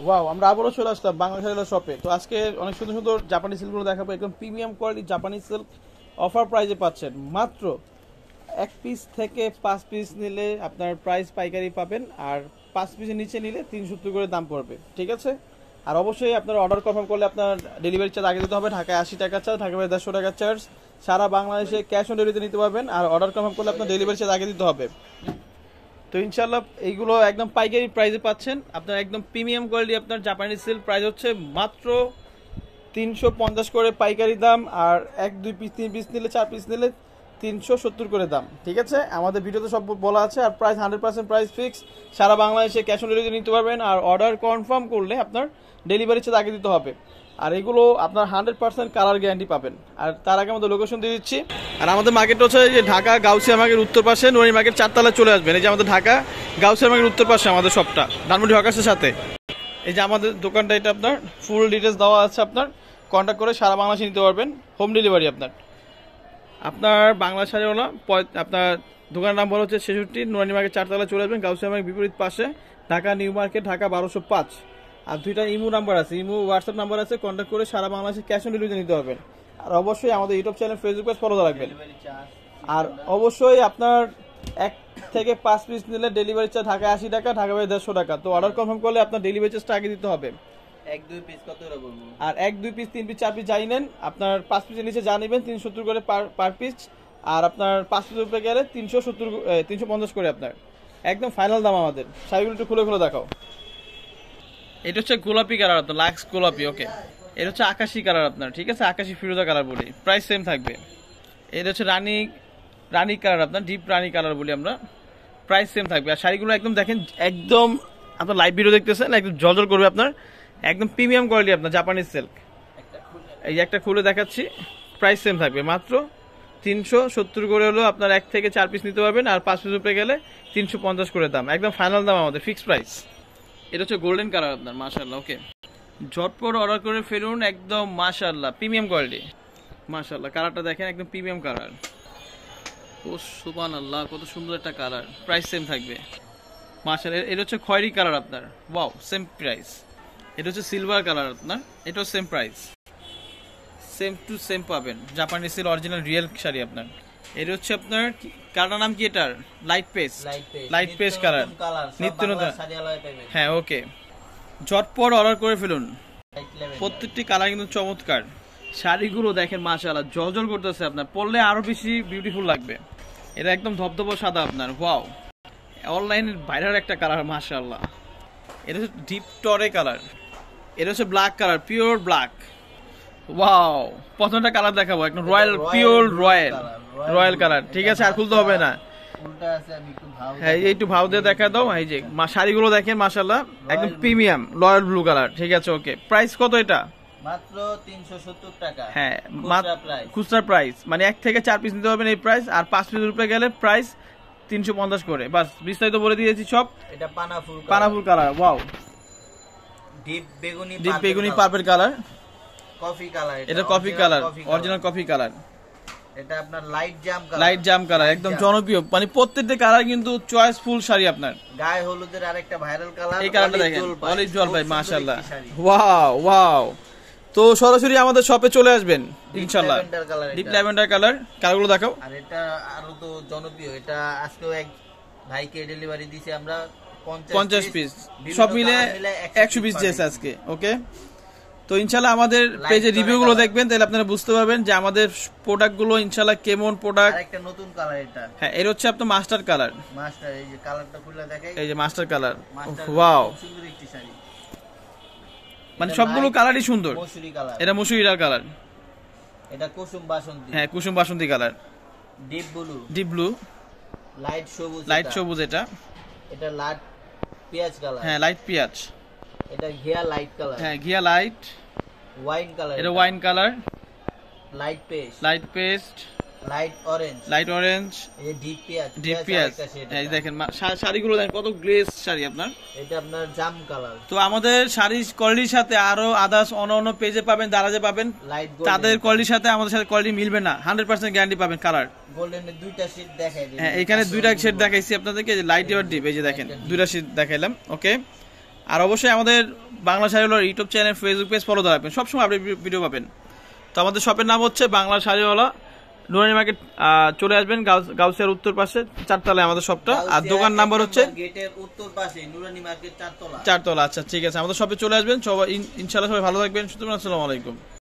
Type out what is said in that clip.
Wow, আমরা আবারও চলে আসলাম বাংলাদেশ শপে। তো আজকে অনেক সুন্দর সুন্দর জাপানি সিল্কগুলো দেখাবো, একদম প্রিমিয়াম কোয়ালিটি জাপানি সিল্ক অফার প্রাইসে পাচ্ছেন। মাত্র 1 পিস থেকে 5 পিস নিলে আপনার প্রাইস পাইকারি পাবেন, আর 5 পিসের নিচে নিলে 370 করে দাম পড়বে, ঠিক আছে? আর অবশ্যই আপনার অর্ডার কনফার্ম করলে আপনার ডেলিভারি চার্জ আগে দিতে হবে। ঢাকায় 80 টাকা চার্জ, ঢাকা বাইরে 150 টাকা চার্জ। সারা বাংলাদেশে ক্যাশ অন ডেলিভারিতে নিতে পারবেন, আর অর্ডার কনফার্ম করলে আপনার ডেলিভারি চার্জ আগে দিতে হবে। তো ইনশাল্লাহ এইগুলো একদম পাইকারি প্রাইসে পাচ্ছেন। আপনার একদম প্রিমিয়াম কোয়ালিটি আপনার জাপানি সিল্ক প্রাইস হচ্ছে মাত্র 350 করে পাইকারি দাম, আর 1 2 পিস 3 পিস নিলে 4 পিস নিলে 370 করে দাম, ঠিক আছে? আমাদের ভিডিওতে সব বলা আছে। আর প্রাইস 100% প্রাইস ফিক্স। সারা বাংলাদেশে ক্যাশ অন ডেলিভারি নিতে পারবেন, আর অর্ডার কনফার্ম করলে আপনার ডেলিভারি চার্জ আগে দিতে হবে। আর এগুলো আপনার 100% কালার গ্যারান্টি পাবেন। আর তার আগে আমাদের লোকেশন দিয়ে দিচ্ছি। আর আমাদের মার্কেট হচ্ছে যে ঢাকা গাউসিয়া মার্কেট উত্তর পাশে, নুরানি মার্কেট 4 তলায় চলে আসবেন। এই যে আমাদের ঢাকা গাউসিয়া মার্কেট উত্তর পাশে আমাদের শপটা, ধানমন্ডি হকার্সের সাথে। এই যে আমাদের দোকানটা, এটা আপনার ফুল ডিটেলস দেওয়া আছে। আপনার কন্ট্যাক্ট করে সারা বাংলাদেশে নিতে পারবেন, হোম ডেলিভারি আপনার বাংলা শাড়িওয়ালা। আপনার দোকানের নাম্বার হচ্ছে 66, নুরানি মার্কেট 4 তলায় চলে আসবেন, গাউসিয়া মার্কেট বিপরীত পাশে, ঢাকা নিউ মার্কেট, ঢাকা 1205। আর 2টা ইমো নাম্বার আছে, ইমো হোয়াটসঅ্যাপ নাম্বার আছে। কন্ট্যাক্ট করে সারা বাংলাদেশে ক্যাশ অন ডেলিভারি নিতে পারবেন। আর অবশ্যই আমাদের YouTube channel, Facebook page follow রাখবেন। আর অবশ্যই আপনার 1 থেকে 5 পিস নিলে ডেলিভারি চার্জ ঢাকায় 80 টাকা, ঢাকা বাইরে 150 টাকা। তো অর্ডার কনফার্ম করলে আপনার ডেলিভারি চার্জটা আগে দিতে হবে। 1 2 পিস কত করে বলবো? আর 1 2 পিস 3 পিস 4 পিস যাই নেন, আপনার 5 পিসের নিচে যা নেবেন 370 করে পার পিস। আর আপনার 5 পিস উপরে গেলে 350 করে আপনার একদম ফাইনাল দাম আমাদের। শাড়িগুলো একটু খুলে খুলে দেখাও। এটা হচ্ছে গোলাপি কালার, আপনার লাক্স গোলাপি। ওকে, এটা হচ্ছে আকাশি কালার আপনার, ঠিক আছে? আকাশি ফিরোজা কালার বলি, প্রাইস সেম থাকবে। এটা হচ্ছে রানী কালার আপনার, ডিপ রানী কালার বলি আমরা, প্রাইস সেম থাকবে। আর শাড়িগুলো একদম দেখেন, একদম আপনার লাইভ ভিডিও দেখতেছেন, একদম জলজল করবে আপনার, একদম প্রিমিয়াম কোয়ালিটি আপনার জাপানিজ সিল্ক। এই যে একটা খুলে দেখাচ্ছি, প্রাইস সেম থাকবে মাত্র 370 করে হলো। আপনার 1 থেকে 4 পিস নিতে পারবেন, আর 5 পিস উপরে গেলে 350 করে দাম, একদম ফাইনাল দাম আমাদের, ফিক্সড প্রাইস। এটা হচ্ছে গোল্ডেন কালার আপনার, মাশাআল্লাহ। ওকে, ঝটপট অর্ডার করে ফেলুন, একদম মাশাআল্লাহ প্রিমিয়াম কোয়ালিটি। মাশাআল্লাহ, কালারটা দেখেন, একদম প্রিমিয়াম কালার। ও সুবহানাল্লাহ, কত সুন্দর একটা কালার, প্রাইস সেম থাকবে মাশাআল্লাহ। এটা হচ্ছে খয়েরি কালার আপনার, ওয়াও, সেম প্রাইস। এটা হচ্ছে সিলভার কালার আপনার, এটাও same price, same to same পাবেন। জাপানি সিল্ক অরিজিনাল রিয়েল শাড়ি আপনার। এটা হচ্ছে আপনার কালার নাম কি এটার? লাইট পেস্ট কালার, নিত্য নতুন। হ্যাঁ, ওকে, ঝটপট অর্ডার করে ফেলুন। প্রত্যেকটি কালার কিন্তু চমৎকার। শাড়িগুলো দেখেন মাশাআল্লাহ, জলজল করতেছে, আপনার পরলে আরো বেশি বিউটিফুল লাগবে। এটা একদম ধবধবা সাদা আপনার, ওয়াও, অনলাইনের বাইরের একটা কালার মাশাআল্লাহ। এটা হচ্ছে ডিপ টরে কালার, এটা হচ্ছে black colour, pure black. Wow, প্রথমটা কালার দেখাবো, একদম পিওর রয়্যাল কালার, ঠিক আছে? আর খুলতে হবে না। হ্যাঁ, একটু ভাও দিয়ে দেখা দাও। এই যে শাড়িগুলো দেখেন মাশাআল্লাহ, একদম প্রিমিয়াম রয়্যাল ব্লু কালার, ঠিক আছে? ওকে, প্রাইস কত এটা? মাত্র 370 টাকা। হ্যাঁ, খুচরা প্রাইস, মানে 1 থেকে 4 পিস নিতে পারবেন এই প্রাইস, আর 5 পিস উপরে গেলে প্রাইস 350 করে। বাস, বিস্তারিত বলে দিয়েছি সব। এটা পানাফুল কালার, ওয়াও, ডিপ বেগুনি পার্পল কালার, কফি কালার। এটা coffee colour, original coffee colour. এটা আপনার লাইট জাম কালার, একদম জনপ্রিয়, মানে প্রত্যেকটা কালার কিন্তু চয়েসফুল শাড়ি আপনার। গায়ে হলুদের আরেকটা ভাইরাল কালার, এই কালারটা দেখেন, অলিভ জলপাই, মাশাআল্লাহ, ওয়াও। তো সরাসরি আমাদের শপে চলে আসবেন ইনশাআল্লাহ। ডিপ ল্যাভেন্ডার কালার, কালারগুলো দেখাও। আর এটা আরো তো জনপ্রিয়, এটা আজকেও এক ভাইকে ডেলিভারি দিয়েছি আমরা, 50 পিস, সব মিলে 100 পিস দিয়েছে আজকে। ওকে, তো ইনশাআল্লাহ আমাদের পেজে রিভিউগুলো দেখবেন, তাহলে আপনারা বুঝতে পারবেন যে আমাদের প্রোডাক্টগুলো ইনশাআল্লাহ কেমন প্রোডাক্ট। আরেকটা নতুন কালার এটা। হ্যাঁ, এটা হচ্ছে আপনার মাস্টার কালার। এই যে কালারটা খুলে দেখাই, এই যে মাস্টার কালার, ওয়াও, সুন্দর একটি শাড়ি, মানে সবগুলো কালারই সুন্দর। মসুরি কালার, এটা মসুরি কালার। এটা কুসুম বাসন্তী, হ্যাঁ, কুসুম বাসন্তী কালার। ডিপ ব্লু, লাইট সবুজ। এটা লাইট পেঁয়াজ কালার। হ্যাঁ, লাইট পেঁয়াজ। এটা ঘিয়া লাইট কালার। হ্যাঁ, ঘিয়া লাইট। ওয়াইন কালার, এটা wine colour. Light paste, light orange. এই ডিপ পেঁয়াজ। এই দেখেন শাড়িগুলো দেখেন, কত গ্লেজ শাড়ি আপনার। এটা আপনার জাম কালার। তো আমাদের শাড়ির কোয়ালিটির সাথে আরো আদার্স অন্য পেজে পাবেন, দারাজে পাবেন, তাদের কোয়ালিটির সাথে আমাদের সাথে কোয়ালিটি মিলবে না, 100% গ্যারান্টি পাবেন। কালার গোল্ডেনের দুইটা শেড দেখাই দিই। হ্যাঁ, এখানে দুইটা শেড দেখাইছি আপনাদেরকে, লাইট আর ডিপ। এই যে দেখেন, দুইটা শেড দেখাইলাম। ওকে, আর অবশ্যই আমাদের বাংলা শাড়িওয়ালার YouTube channel, Facebook page follow রাখবেন, সবসময় আপনি ভিডিও পাবেন। তো আমাদের শপের নাম হচ্ছে বাংলা শাড়িওয়ালা, নুরানি মার্কেট। চলে আসবেন গাউসিয়ার উত্তর পাশে 4 তলায় আমাদের শপটা। আর দোকান নাম্বার হচ্ছে গেটের উত্তর পাশে নুরানি মার্কেট 4 তলা। 4 তলা। আচ্ছা ঠিক আছে, আমাদের শপে চলে আসবেন সবাই। ইনশাআল্লাহ সবাই ভালো থাকবেন। আসসালামু আলাইকুম।